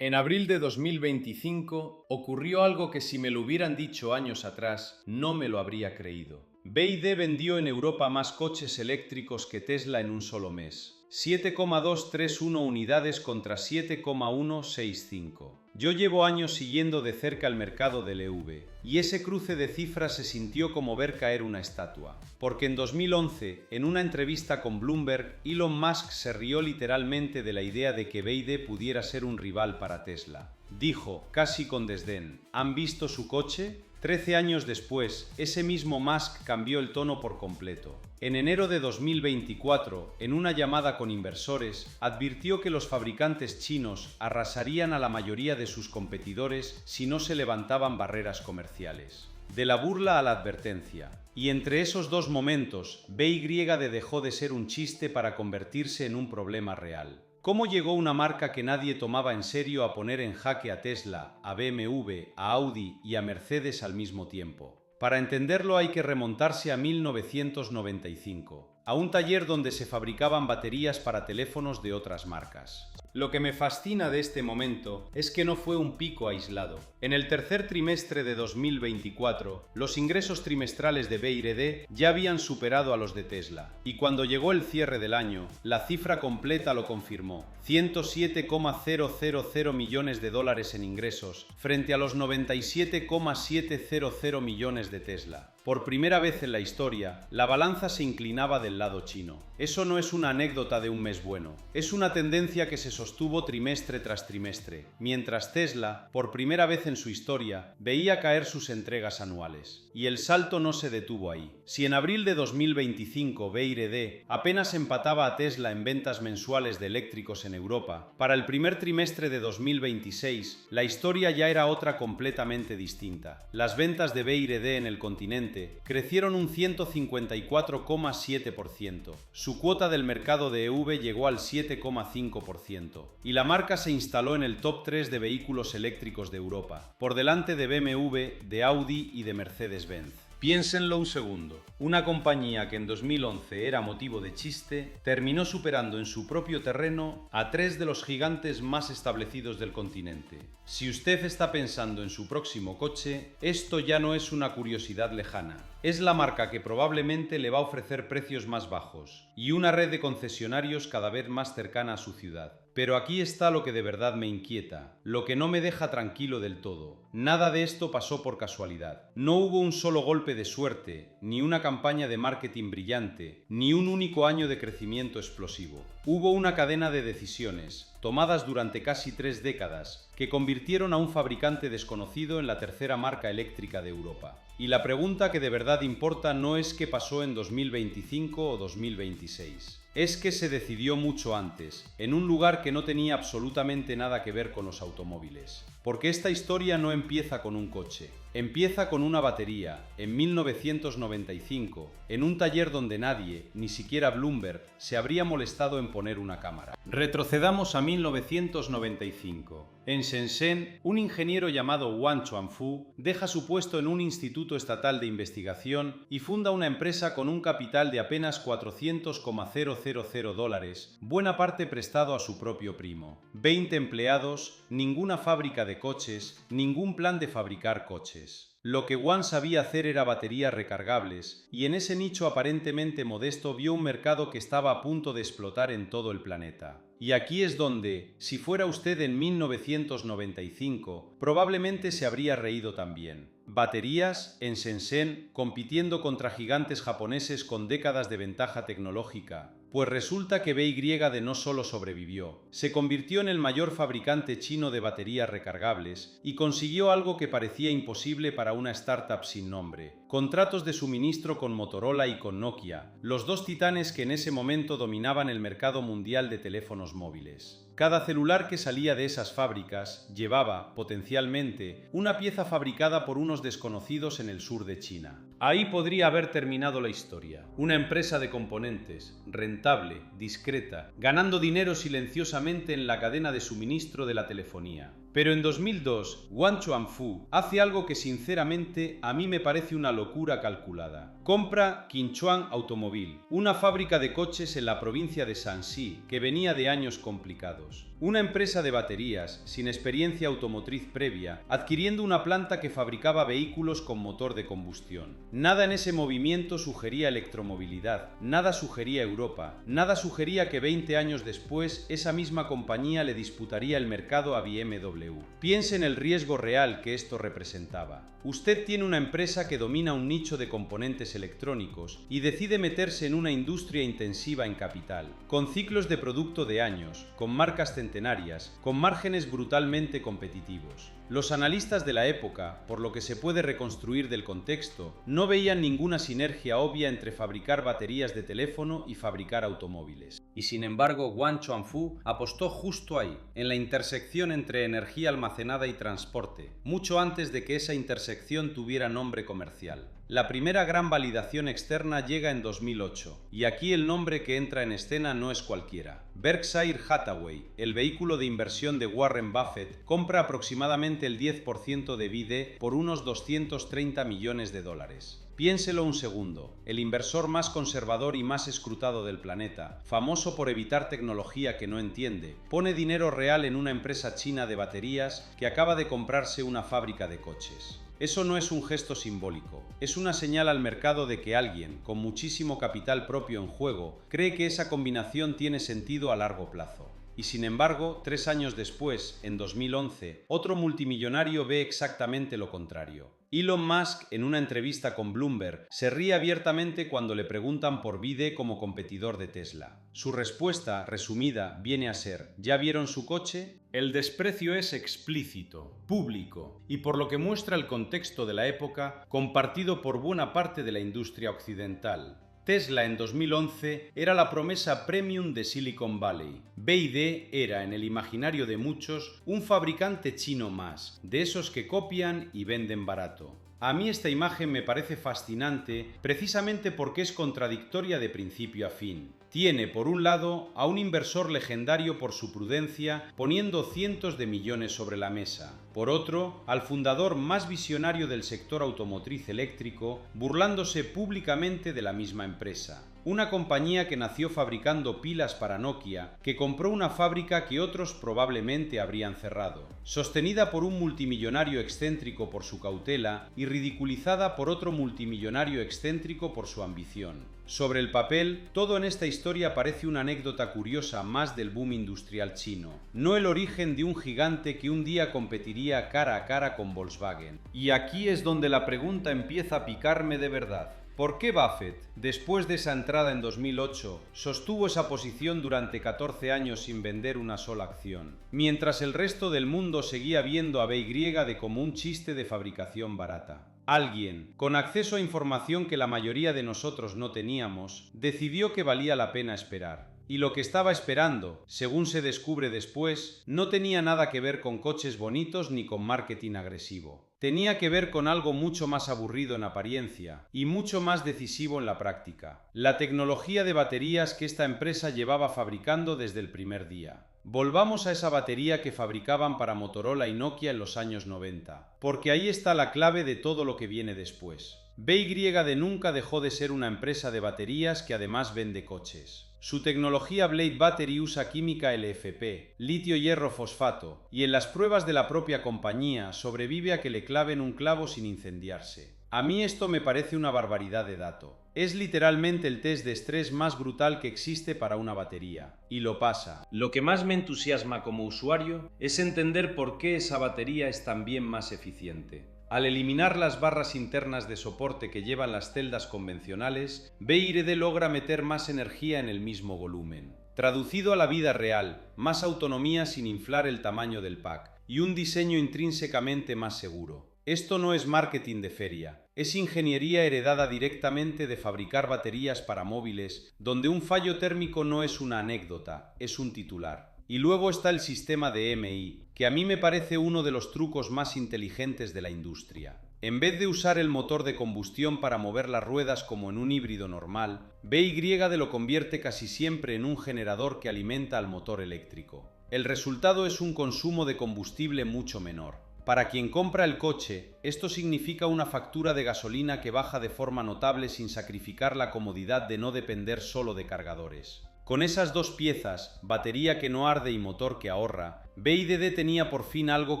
En abril de 2025 ocurrió algo que si me lo hubieran dicho años atrás no me lo habría creído. BYD vendió en Europa más coches eléctricos que Tesla en un solo mes. 7,231 unidades contra 7,165. Yo llevo años siguiendo de cerca el mercado del EV, y ese cruce de cifras se sintió como ver caer una estatua. Porque en 2011, en una entrevista con Bloomberg, Elon Musk se rió literalmente de la idea de que BYD pudiera ser un rival para Tesla. Dijo, casi con desdén, ¿han visto su coche? 13 años después, ese mismo Musk cambió el tono por completo. En enero de 2024, en una llamada con inversores, advirtió que los fabricantes chinos arrasarían a la mayoría de sus competidores si no se levantaban barreras comerciales. De la burla a la advertencia. Y entre esos dos momentos, BYD dejó de ser un chiste para convertirse en un problema real. ¿Cómo llegó una marca que nadie tomaba en serio a poner en jaque a Tesla, a BMW, a Audi y a Mercedes al mismo tiempo? Para entenderlo hay que remontarse a 1995, a un taller donde se fabricaban baterías para teléfonos de otras marcas. Lo que me fascina de este momento es que no fue un pico aislado. En el tercer trimestre de 2024, los ingresos trimestrales de BYD ya habían superado a los de Tesla, y cuando llegó el cierre del año, la cifra completa lo confirmó: 107,000 millones de dólares en ingresos, frente a los 97,700 millones de Tesla. Por primera vez en la historia, la balanza se inclinaba del lado chino. Eso no es una anécdota de un mes bueno, es una tendencia que se sostuvo trimestre tras trimestre, mientras Tesla, por primera vez en su historia, veía caer sus entregas anuales. Y el salto no se detuvo ahí. Si en abril de 2025 BYD apenas empataba a Tesla en ventas mensuales de eléctricos en Europa, para el primer trimestre de 2026, la historia ya era otra completamente distinta. Las ventas de BYD en el continente crecieron un 154,7%. Su cuota del mercado de EV llegó al 7,5%. Y la marca se instaló en el top 3 de vehículos eléctricos de Europa, por delante de BMW, de Audi y de Mercedes-Benz. Piénsenlo un segundo. Una compañía que en 2011 era motivo de chiste, terminó superando en su propio terreno a tres de los gigantes más establecidos del continente. Si usted está pensando en su próximo coche, esto ya no es una curiosidad lejana. Es la marca que probablemente le va a ofrecer precios más bajos y una red de concesionarios cada vez más cercana a su ciudad. Pero aquí está lo que de verdad me inquieta, lo que no me deja tranquilo del todo. Nada de esto pasó por casualidad. No hubo un solo golpe de suerte, ni una campaña de marketing brillante, ni un único año de crecimiento explosivo. Hubo una cadena de decisiones, tomadas durante casi 3 décadas, que convirtieron a un fabricante desconocido en la tercera marca eléctrica de Europa. Y la pregunta que de verdad importa no es qué pasó en 2025 o 2026. Es que se decidió mucho antes, en un lugar que no tenía absolutamente nada que ver con los automóviles. Porque esta historia no empieza con un coche, empieza con una batería, en 1995, en un taller donde nadie, ni siquiera Bloomberg, se habría molestado en poner una cámara. Retrocedamos a 1995. En Shenzhen, un ingeniero llamado Wang Chuanfu deja su puesto en un instituto estatal de investigación y funda una empresa con un capital de apenas 400,000 dólares, buena parte prestado a su propio primo. 20 empleados, ninguna fábrica de coches, ningún plan de fabricar coches. Lo que Wang sabía hacer era baterías recargables, y en ese nicho aparentemente modesto vio un mercado que estaba a punto de explotar en todo el planeta. Y aquí es donde, si fuera usted en 1995, probablemente se habría reído también. Baterías en Shenzhen compitiendo contra gigantes japoneses con décadas de ventaja tecnológica. Pues resulta que BYD no solo sobrevivió, se convirtió en el mayor fabricante chino de baterías recargables y consiguió algo que parecía imposible para una startup sin nombre: contratos de suministro con Motorola y con Nokia, los dos titanes que en ese momento dominaban el mercado mundial de teléfonos móviles. Cada celular que salía de esas fábricas llevaba, potencialmente, una pieza fabricada por unos desconocidos en el sur de China. Ahí podría haber terminado la historia. Una empresa de componentes, rentable, discreta, ganando dinero silenciosamente en la cadena de suministro de la telefonía. Pero en 2002, Wang Chuanfu hace algo que sinceramente a mí me parece una locura calculada. Compra Quinchuan Automobile, una fábrica de coches en la provincia de Shanxi que venía de años complicados. Una empresa de baterías, sin experiencia automotriz previa, adquiriendo una planta que fabricaba vehículos con motor de combustión. Nada en ese movimiento sugería electromovilidad, nada sugería Europa, nada sugería que 20 años después esa misma compañía le disputaría el mercado a BMW. Piense en el riesgo real que esto representaba. Usted tiene una empresa que domina un nicho de componentes electrónicos y decide meterse en una industria intensiva en capital, con ciclos de producto de años, con marcas centenarias, con márgenes brutalmente competitivos. Los analistas de la época, por lo que se puede reconstruir del contexto, no veían ninguna sinergia obvia entre fabricar baterías de teléfono y fabricar automóviles. Y sin embargo, Wang Chuanfu apostó justo ahí, en la intersección entre energía almacenada y transporte, mucho antes de que esa intersección tuviera nombre comercial. La primera gran validación externa llega en 2008, y aquí el nombre que entra en escena no es cualquiera. Berkshire Hathaway, el vehículo de inversión de Warren Buffett, compra aproximadamente el 10% de BYD por unos 230 millones de dólares. Piénselo un segundo, el inversor más conservador y más escrutado del planeta, famoso por evitar tecnología que no entiende, pone dinero real en una empresa china de baterías que acaba de comprarse una fábrica de coches. Eso no es un gesto simbólico, es una señal al mercado de que alguien, con muchísimo capital propio en juego, cree que esa combinación tiene sentido a largo plazo. Y sin embargo, 3 años después, en 2011, otro multimillonario ve exactamente lo contrario. Elon Musk, en una entrevista con Bloomberg, se ríe abiertamente cuando le preguntan por BYD como competidor de Tesla. Su respuesta, resumida, viene a ser: ¿ya vieron su coche? El desprecio es explícito, público, y por lo que muestra el contexto de la época, compartido por buena parte de la industria occidental. Tesla en 2011 era la promesa premium de Silicon Valley. BYD era, en el imaginario de muchos, un fabricante chino más, de esos que copian y venden barato. A mí esta imagen me parece fascinante precisamente porque es contradictoria de principio a fin. Tiene, por un lado, a un inversor legendario por su prudencia, poniendo cientos de millones sobre la mesa. Por otro, al fundador más visionario del sector automotriz eléctrico, burlándose públicamente de la misma empresa. Una compañía que nació fabricando pilas para Nokia, que compró una fábrica que otros probablemente habrían cerrado. Sostenida por un multimillonario excéntrico por su cautela y ridiculizada por otro multimillonario excéntrico por su ambición. Sobre el papel, todo en esta historia parece una anécdota curiosa más del boom industrial chino, no el origen de un gigante que un día competiría cara a cara con Volkswagen. Y aquí es donde la pregunta empieza a picarme de verdad. ¿Por qué Buffett, después de esa entrada en 2008, sostuvo esa posición durante 14 años sin vender una sola acción, mientras el resto del mundo seguía viendo a BY de como un chiste de fabricación barata? Alguien, con acceso a información que la mayoría de nosotros no teníamos, decidió que valía la pena esperar. Y lo que estaba esperando, según se descubre después, no tenía nada que ver con coches bonitos ni con marketing agresivo. Tenía que ver con algo mucho más aburrido en apariencia y mucho más decisivo en la práctica: la tecnología de baterías que esta empresa llevaba fabricando desde el primer día. Volvamos a esa batería que fabricaban para Motorola y Nokia en los años 90, porque ahí está la clave de todo lo que viene después. BY nunca dejó de ser una empresa de baterías que además vende coches. Su tecnología Blade Battery usa química LFP, litio hierro fosfato, y en las pruebas de la propia compañía sobrevive a que le claven un clavo sin incendiarse. A mí esto me parece una barbaridad de dato. Es literalmente el test de estrés más brutal que existe para una batería, y lo pasa. Lo que más me entusiasma como usuario es entender por qué esa batería es también más eficiente. Al eliminar las barras internas de soporte que llevan las celdas convencionales, BYD logra meter más energía en el mismo volumen. Traducido a la vida real, más autonomía sin inflar el tamaño del pack, y un diseño intrínsecamente más seguro. Esto no es marketing de feria, es ingeniería heredada directamente de fabricar baterías para móviles, donde un fallo térmico no es una anécdota, es un titular. Y luego está el sistema de EMI, que a mí me parece uno de los trucos más inteligentes de la industria. En vez de usar el motor de combustión para mover las ruedas como en un híbrido normal, BY lo convierte casi siempre en un generador que alimenta al motor eléctrico. El resultado es un consumo de combustible mucho menor. Para quien compra el coche, esto significa una factura de gasolina que baja de forma notable sin sacrificar la comodidad de no depender solo de cargadores. Con esas dos piezas, batería que no arde y motor que ahorra, BYD tenía por fin algo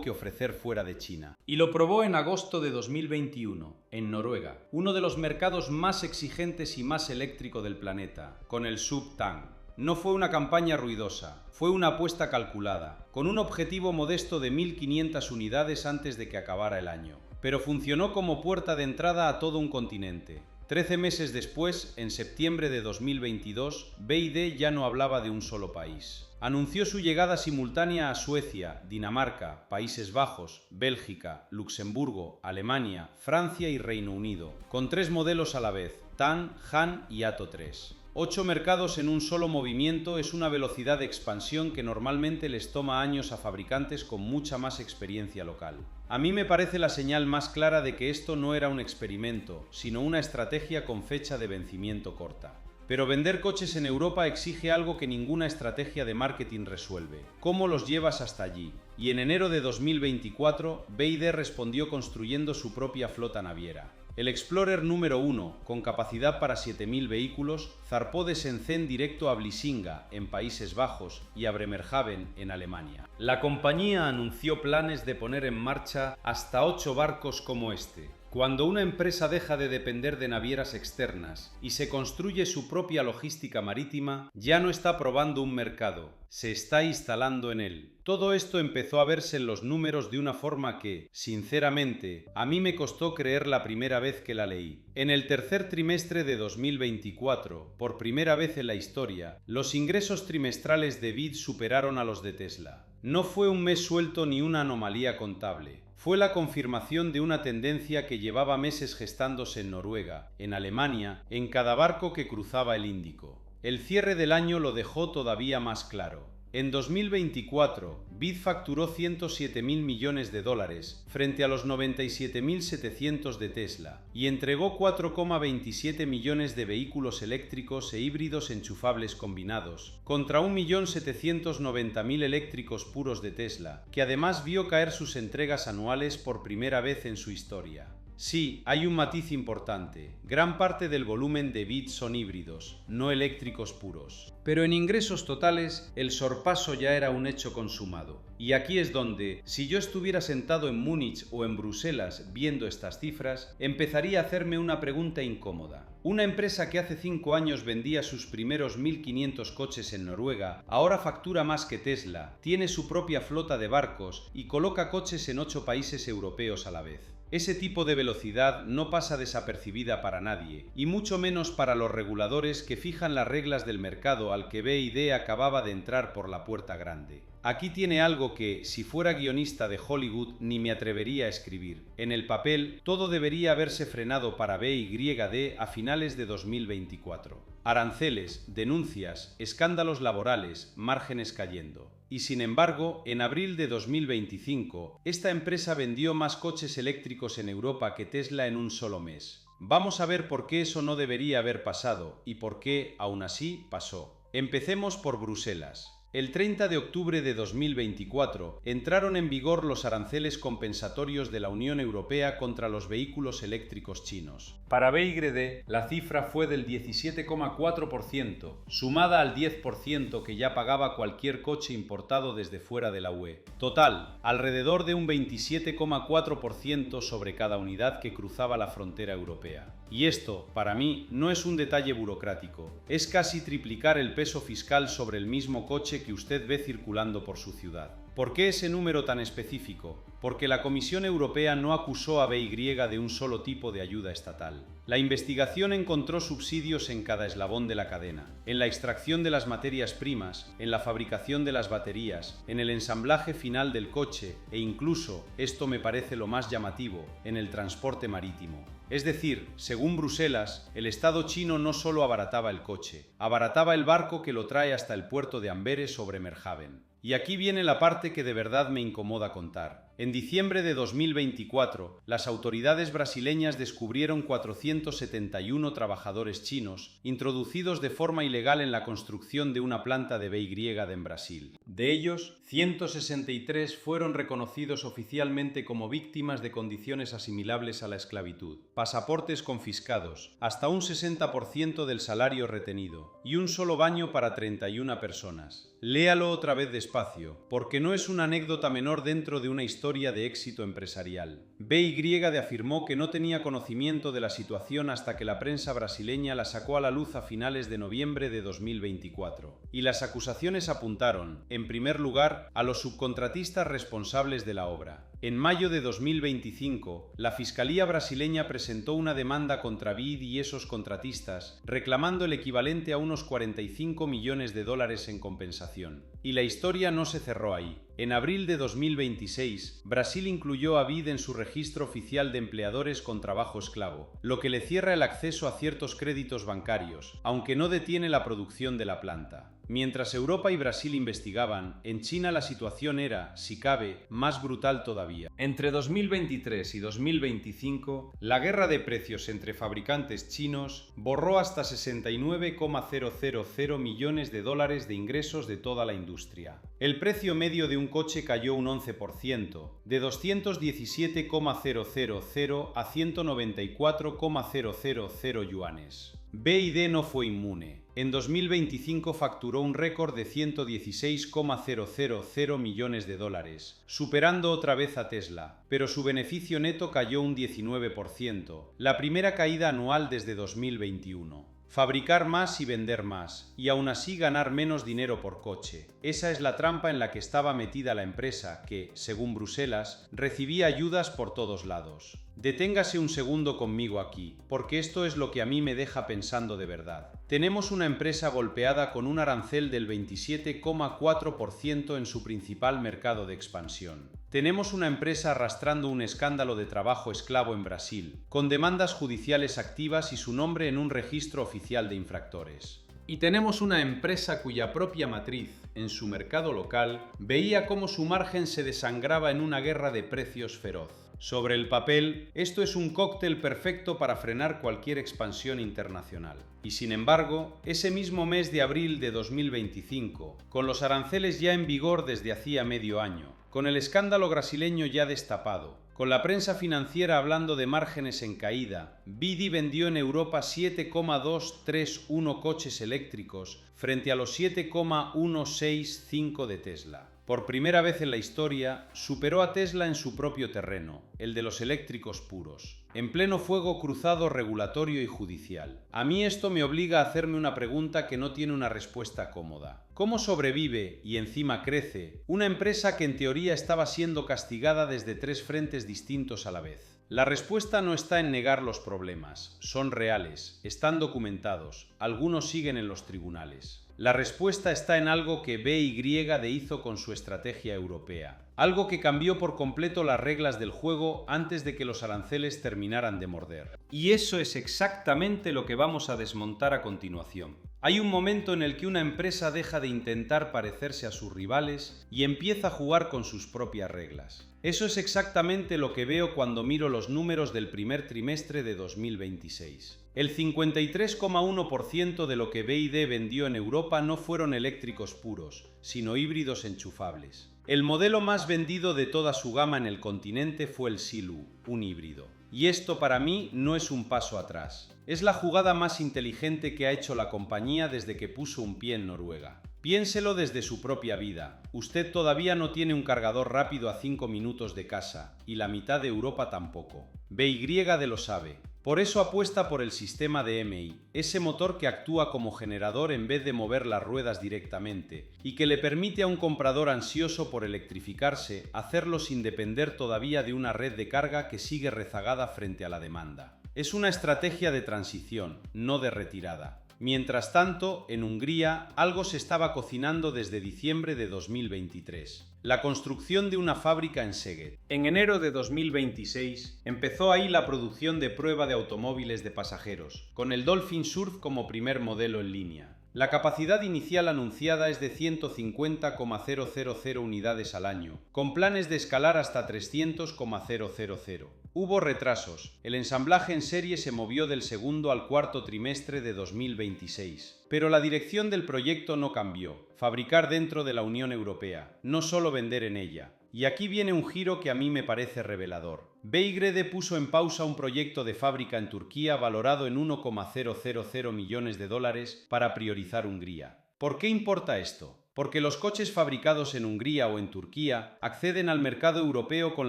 que ofrecer fuera de China. Y lo probó en agosto de 2021, en Noruega, uno de los mercados más exigentes y más eléctrico del planeta, con el SUV Tang. No fue una campaña ruidosa, fue una apuesta calculada, con un objetivo modesto de 1.500 unidades antes de que acabara el año. Pero funcionó como puerta de entrada a todo un continente. 13 meses después, en septiembre de 2022, BYD ya no hablaba de un solo país. Anunció su llegada simultánea a Suecia, Dinamarca, Países Bajos, Bélgica, Luxemburgo, Alemania, Francia y Reino Unido, con 3 modelos a la vez, Tang, Han y Atto 3. 8 mercados en un solo movimiento es una velocidad de expansión que normalmente les toma años a fabricantes con mucha más experiencia local. A mí me parece la señal más clara de que esto no era un experimento, sino una estrategia con fecha de vencimiento corta. Pero vender coches en Europa exige algo que ninguna estrategia de marketing resuelve: ¿cómo los llevas hasta allí? Y en enero de 2024, BYD respondió construyendo su propia flota naviera. El Explorer número 1, con capacidad para 7.000 vehículos, zarpó de Shenzhen directo a Vlissingen, en Países Bajos, y a Bremerhaven, en Alemania. La compañía anunció planes de poner en marcha hasta 8 barcos como este. Cuando una empresa deja de depender de navieras externas y se construye su propia logística marítima, ya no está probando un mercado, se está instalando en él. Todo esto empezó a verse en los números de una forma que, sinceramente, a mí me costó creer la primera vez que la leí. En el tercer trimestre de 2024, por primera vez en la historia, los ingresos trimestrales de BYD superaron a los de Tesla. No fue un mes suelto ni una anomalía contable. Fue la confirmación de una tendencia que llevaba meses gestándose en Noruega, en Alemania, en cada barco que cruzaba el Índico. El cierre del año lo dejó todavía más claro. En 2024, BYD facturó 107.000 millones de dólares frente a los 97.700 de Tesla y entregó 4,27 millones de vehículos eléctricos e híbridos enchufables combinados, contra 1.790.000 eléctricos puros de Tesla, que además vio caer sus entregas anuales por primera vez en su historia. Sí, hay un matiz importante. Gran parte del volumen de BYD son híbridos, no eléctricos puros. Pero en ingresos totales, el sorpaso ya era un hecho consumado. Y aquí es donde, si yo estuviera sentado en Múnich o en Bruselas viendo estas cifras, empezaría a hacerme una pregunta incómoda. Una empresa que hace 5 años vendía sus primeros 1.500 coches en Noruega, ahora factura más que Tesla, tiene su propia flota de barcos y coloca coches en 8 países europeos a la vez. Ese tipo de velocidad no pasa desapercibida para nadie, y mucho menos para los reguladores que fijan las reglas del mercado al que BYD acababa de entrar por la puerta grande. Aquí tiene algo que, si fuera guionista de Hollywood, ni me atrevería a escribir. En el papel, todo debería haberse frenado para BYD a finales de 2024. Aranceles, denuncias, escándalos laborales, márgenes cayendo. Y sin embargo, en abril de 2025, esta empresa vendió más coches eléctricos en Europa que Tesla en un solo mes. Vamos a ver por qué eso no debería haber pasado y por qué, aún así, pasó. Empecemos por Bruselas. El 30 de octubre de 2024 entraron en vigor los aranceles compensatorios de la Unión Europea contra los vehículos eléctricos chinos. Para BYD, la cifra fue del 17,4%, sumada al 10% que ya pagaba cualquier coche importado desde fuera de la UE. Total, alrededor de un 27,4% sobre cada unidad que cruzaba la frontera europea. Y esto, para mí, no es un detalle burocrático, es casi triplicar el peso fiscal sobre el mismo coche que usted ve circulando por su ciudad. ¿Por qué ese número tan específico? Porque la Comisión Europea no acusó a BY de un solo tipo de ayuda estatal. La investigación encontró subsidios en cada eslabón de la cadena, en la extracción de las materias primas, en la fabricación de las baterías, en el ensamblaje final del coche e incluso, esto me parece lo más llamativo, en el transporte marítimo. Es decir, según Bruselas, el Estado chino no solo abarataba el coche, abarataba el barco que lo trae hasta el puerto de Amberes o Bremerhaven. Y aquí viene la parte que de verdad me incomoda contar. En diciembre de 2024, las autoridades brasileñas descubrieron 471 trabajadores chinos introducidos de forma ilegal en la construcción de una planta de BY en Brasil. De ellos, 163 fueron reconocidos oficialmente como víctimas de condiciones asimilables a la esclavitud, pasaportes confiscados, hasta un 60% del salario retenido y un solo baño para 31 personas. Léalo otra vez despacio, porque no es una anécdota menor dentro de una historia de éxito empresarial. BY afirmó que no tenía conocimiento de la situación hasta que la prensa brasileña la sacó a la luz a finales de noviembre de 2024. Y las acusaciones apuntaron, en primer lugar, a los subcontratistas responsables de la obra. En mayo de 2025, la Fiscalía brasileña presentó una demanda contra BID y esos contratistas, reclamando el equivalente a unos 45 millones de dólares en compensación. Y la historia no se cerró ahí. En abril de 2026, Brasil incluyó a BID en su registro oficial de empleadores con trabajo esclavo, lo que le cierra el acceso a ciertos créditos bancarios, aunque no detiene la producción de la planta. Mientras Europa y Brasil investigaban, en China la situación era, si cabe, más brutal todavía. Entre 2023 y 2025, la guerra de precios entre fabricantes chinos borró hasta 69,000 millones de dólares de ingresos de toda la industria. El precio medio de un coche cayó un 11%, de 217,000 a 194,000 yuanes. BYD no fue inmune. En 2025 facturó un récord de 116,000 millones de dólares, superando otra vez a Tesla, pero su beneficio neto cayó un 19%, la primera caída anual desde 2021. Fabricar más y vender más, y aún así ganar menos dinero por coche. Esa es la trampa en la que estaba metida la empresa que, según Bruselas, recibía ayudas por todos lados. Deténgase un segundo conmigo aquí, porque esto es lo que a mí me deja pensando de verdad. Tenemos una empresa golpeada con un arancel del 27,4% en su principal mercado de expansión. Tenemos una empresa arrastrando un escándalo de trabajo esclavo en Brasil, con demandas judiciales activas y su nombre en un registro oficial de infractores. Y tenemos una empresa cuya propia matriz, en su mercado local, veía cómo su margen se desangraba en una guerra de precios feroz. Sobre el papel, esto es un cóctel perfecto para frenar cualquier expansión internacional. Y sin embargo, ese mismo mes de abril de 2025, con los aranceles ya en vigor desde hacía medio año, con el escándalo brasileño ya destapado, con la prensa financiera hablando de márgenes en caída, BYD vendió en Europa 7,231 coches eléctricos frente a los 7,165 de Tesla. Por primera vez en la historia, superó a Tesla en su propio terreno, el de los eléctricos puros, en pleno fuego cruzado regulatorio y judicial. A mí esto me obliga a hacerme una pregunta que no tiene una respuesta cómoda. ¿Cómo sobrevive, y encima crece, una empresa que en teoría estaba siendo castigada desde 3 frentes distintos a la vez? La respuesta no está en negar los problemas, son reales, están documentados, algunos siguen en los tribunales. La respuesta está en algo que BYD hizo con su estrategia europea, algo que cambió por completo las reglas del juego antes de que los aranceles terminaran de morder. Y eso es exactamente lo que vamos a desmontar a continuación. Hay un momento en el que una empresa deja de intentar parecerse a sus rivales y empieza a jugar con sus propias reglas. Eso es exactamente lo que veo cuando miro los números del primer trimestre de 2026. El 53,1% de lo que BYD vendió en Europa no fueron eléctricos puros, sino híbridos enchufables. El modelo más vendido de toda su gama en el continente fue el Silu, un híbrido. Y esto para mí no es un paso atrás. Es la jugada más inteligente que ha hecho la compañía desde que puso un pie en Noruega. Piénselo desde su propia vida. Usted todavía no tiene un cargador rápido a 5 minutos de casa, y la mitad de Europa tampoco. BYD lo sabe. Por eso apuesta por el sistema de MI, ese motor que actúa como generador en vez de mover las ruedas directamente, y que le permite a un comprador ansioso por electrificarse hacerlo sin depender todavía de una red de carga que sigue rezagada frente a la demanda. Es una estrategia de transición, no de retirada. Mientras tanto, en Hungría, algo se estaba cocinando desde diciembre de 2023. La construcción de una fábrica en Szeged. En enero de 2026, empezó ahí la producción de prueba de automóviles de pasajeros, con el Dolphin Surf como primer modelo en línea. La capacidad inicial anunciada es de 150,000 unidades al año, con planes de escalar hasta 300,000. Hubo retrasos. El ensamblaje en serie se movió del segundo al cuarto trimestre de 2026. Pero la dirección del proyecto no cambió. Fabricar dentro de la Unión Europea, no solo vender en ella. Y aquí viene un giro que a mí me parece revelador. BYD puso en pausa un proyecto de fábrica en Turquía valorado en 1,000 millones de dólares para priorizar Hungría. ¿Por qué importa esto? Porque los coches fabricados en Hungría o en Turquía acceden al mercado europeo con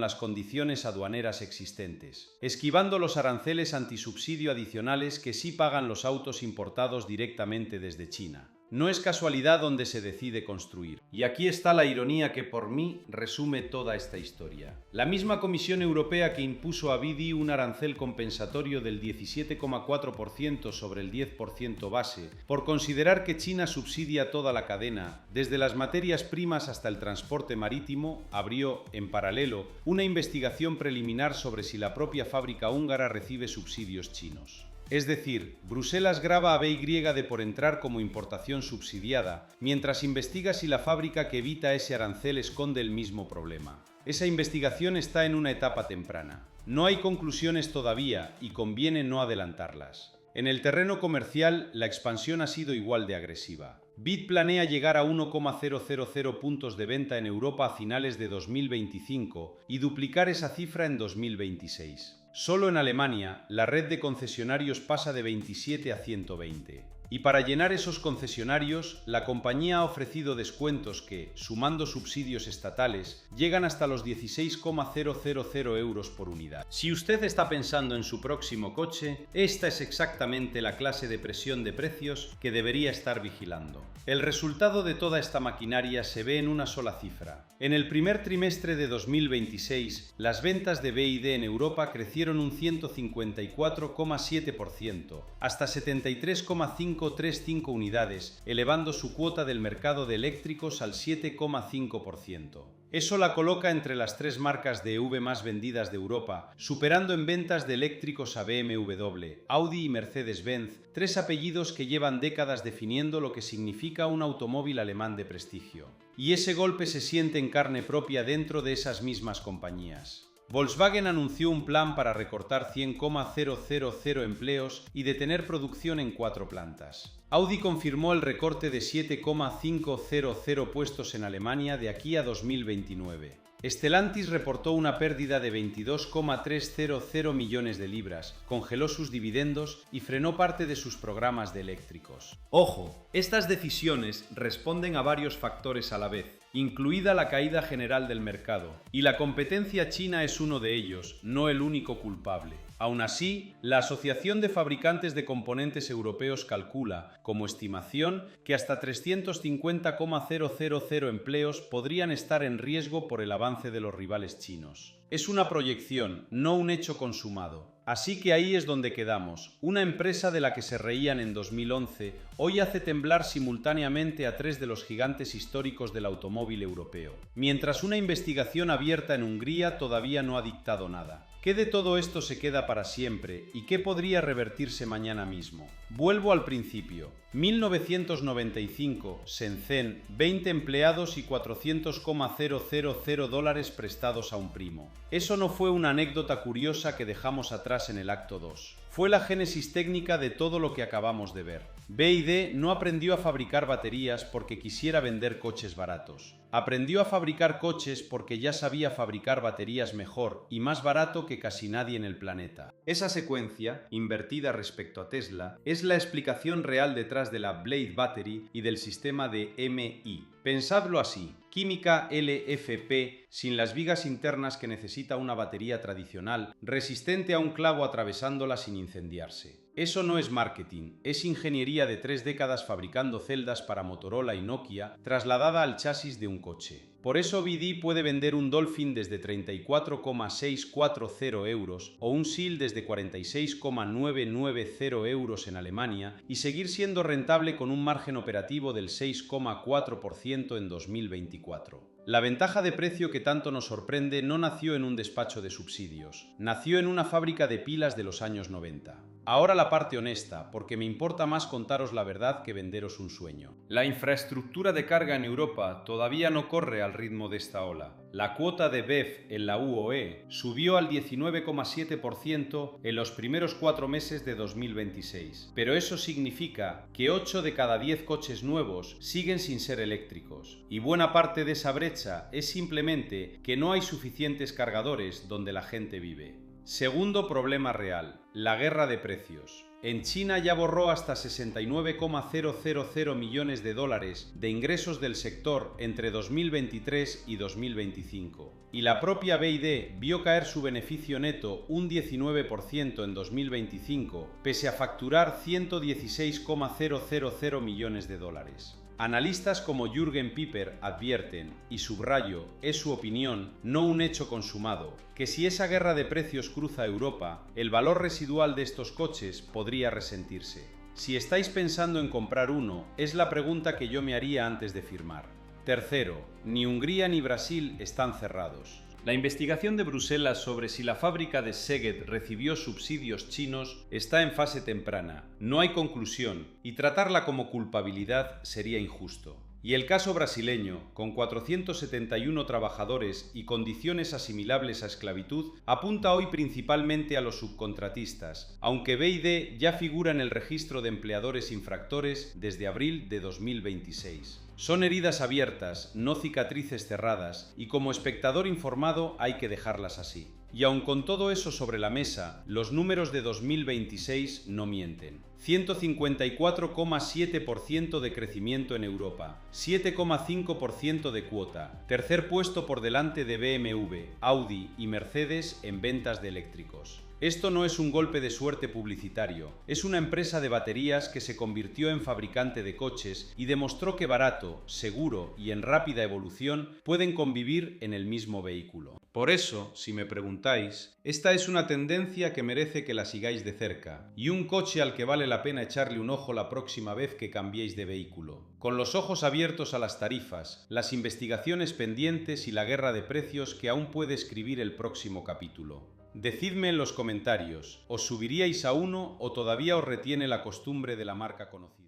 las condiciones aduaneras existentes, esquivando los aranceles antisubsidio adicionales que sí pagan los autos importados directamente desde China. No es casualidad donde se decide construir. Y aquí está la ironía que por mí resume toda esta historia. La misma Comisión Europea que impuso a BYD un arancel compensatorio del 17,4% sobre el 10% base, por considerar que China subsidia toda la cadena, desde las materias primas hasta el transporte marítimo, abrió, en paralelo, una investigación preliminar sobre si la propia fábrica húngara recibe subsidios chinos. Es decir, Bruselas grava a BYD por entrar como importación subsidiada, mientras investiga si la fábrica que evita ese arancel esconde el mismo problema. Esa investigación está en una etapa temprana. No hay conclusiones todavía y conviene no adelantarlas. En el terreno comercial, la expansión ha sido igual de agresiva. BYD planea llegar a 1,000 puntos de venta en Europa a finales de 2025 y duplicar esa cifra en 2026. Solo en Alemania, la red de concesionarios pasa de 27 a 120. Y para llenar esos concesionarios, la compañía ha ofrecido descuentos que, sumando subsidios estatales, llegan hasta los 16,000 euros por unidad. Si usted está pensando en su próximo coche, esta es exactamente la clase de presión de precios que debería estar vigilando. El resultado de toda esta maquinaria se ve en una sola cifra. En el primer trimestre de 2026, las ventas de BYD en Europa crecieron un 154,7%, hasta 73,535 unidades, elevando su cuota del mercado de eléctricos al 7,5%. Eso la coloca entre las tres marcas de EV más vendidas de Europa, superando en ventas de eléctricos a BMW, Audi y Mercedes-Benz, tres apellidos que llevan décadas definiendo lo que significa un automóvil alemán de prestigio. Y ese golpe se siente en carne propia dentro de esas mismas compañías. Volkswagen anunció un plan para recortar 100,000 empleos y detener producción en 4 plantas. Audi confirmó el recorte de 7,500 puestos en Alemania de aquí a 2029. Stellantis reportó una pérdida de 22,300 millones de libras, congeló sus dividendos y frenó parte de sus programas de eléctricos. Ojo, estas decisiones responden a varios factores a la vez, incluida la caída general del mercado, y la competencia china es uno de ellos, no el único culpable. Aún así, la Asociación de Fabricantes de Componentes Europeos calcula, como estimación, que hasta 350,000 empleos podrían estar en riesgo por el avance de los rivales chinos. Es una proyección, no un hecho consumado. Así que ahí es donde quedamos. Una empresa de la que se reían en 2011 hoy hace temblar simultáneamente a 3 de los gigantes históricos del automóvil europeo, mientras una investigación abierta en Hungría todavía no ha dictado nada. ¿Qué de todo esto se queda para siempre y qué podría revertirse mañana mismo? Vuelvo al principio. 1995, Shenzhen, 20 empleados y $400,000 prestados a un primo. Eso no fue una anécdota curiosa que dejamos atrás en el acto 2. Fue la génesis técnica de todo lo que acabamos de ver. BYD no aprendió a fabricar baterías porque quisiera vender coches baratos. Aprendió a fabricar coches porque ya sabía fabricar baterías mejor y más barato que casi nadie en el planeta. Esa secuencia, invertida respecto a Tesla, es la explicación real detrás de la Blade Battery y del sistema de MI. Pensadlo así. Química LFP sin las vigas internas que necesita una batería tradicional, resistente a un clavo atravesándola sin incendiarse. Eso no es marketing, es ingeniería de 3 décadas fabricando celdas para Motorola y Nokia, trasladada al chasis de un coche. Por eso BYD puede vender un Dolphin desde 34,640 euros o un SEAL desde 46,990 euros en Alemania y seguir siendo rentable con un margen operativo del 6,4% en 2024. La ventaja de precio que tanto nos sorprende no nació en un despacho de subsidios, nació en una fábrica de pilas de los años 90. Ahora la parte honesta, porque me importa más contaros la verdad que venderos un sueño. La infraestructura de carga en Europa todavía no corre al ritmo de esta ola. La cuota de BEV en la UOE subió al 19,7% en los primeros 4 meses de 2026, pero eso significa que 8 de cada 10 coches nuevos siguen sin ser eléctricos, y buena parte de esa brecha es simplemente que no hay suficientes cargadores donde la gente vive. Segundo problema real, la guerra de precios. En China ya borró hasta 69,000 millones de dólares de ingresos del sector entre 2023 y 2025. Y la propia BYD vio caer su beneficio neto un 19% en 2025, pese a facturar 116,000 millones de dólares. Analistas como Jürgen Piper advierten, y subrayo, es su opinión, no un hecho consumado, que si esa guerra de precios cruza Europa, el valor residual de estos coches podría resentirse. Si estáis pensando en comprar uno, es la pregunta que yo me haría antes de firmar. Tercero, ni Hungría ni Brasil están cerrados. La investigación de Bruselas sobre si la fábrica de Szeged recibió subsidios chinos está en fase temprana. No hay conclusión, y tratarla como culpabilidad sería injusto. Y el caso brasileño, con 471 trabajadores y condiciones asimilables a esclavitud, apunta hoy principalmente a los subcontratistas, aunque BYD ya figura en el registro de empleadores infractores desde abril de 2026. Son heridas abiertas, no cicatrices cerradas, y como espectador informado hay que dejarlas así. Y aun con todo eso sobre la mesa, los números de 2026 no mienten. 154,7% de crecimiento en Europa, 7,5% de cuota, tercer puesto por delante de BMW, Audi y Mercedes en ventas de eléctricos. Esto no es un golpe de suerte publicitario, es una empresa de baterías que se convirtió en fabricante de coches y demostró que barato, seguro y en rápida evolución pueden convivir en el mismo vehículo. Por eso, si me preguntáis, esta es una tendencia que merece que la sigáis de cerca, y un coche al que vale la pena echarle un ojo la próxima vez que cambiéis de vehículo. Con los ojos abiertos a las tarifas, las investigaciones pendientes y la guerra de precios que aún puede escribir el próximo capítulo. Decidme en los comentarios, ¿os subiríais a uno o todavía os retiene la costumbre de la marca conocida?